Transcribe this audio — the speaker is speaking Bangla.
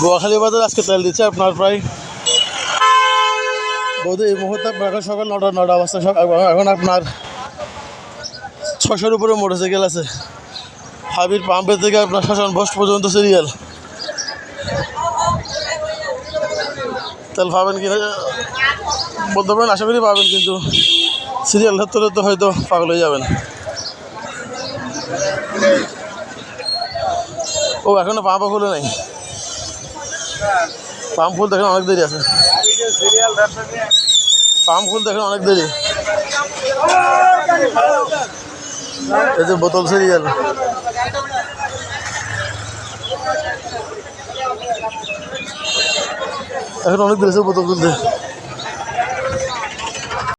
গোয়াখালী বাজার আজকে তেল দিচ্ছে আপনার প্রায় বোধহয় এই মুহূর্তে এখন সকাল 9টা অবস্থা। এখন আপনার 600-র উপরে মোটরসাইকেল আছে। হাবির পাম্পের থেকে আপনার শ্মশান বস্ট পর্যন্ত সিরিয়াল। তেল পাবেন কিনা বলতে পারেন, আশা করি পাবেন, কিন্তু সিরিয়াল ধরতে ধরতে হয়তো পাগল হয়ে যাবেন। ও এখনো পাম্পও খুলে নাই, পাম্প খুলতে এখন অনেক দেরি আছে। পাম্প খুলতে এখন অনেক দেরি। এই যে বোতল সিরিয়াল, এখন অনেক দেরি আছে বোতল খুলতে।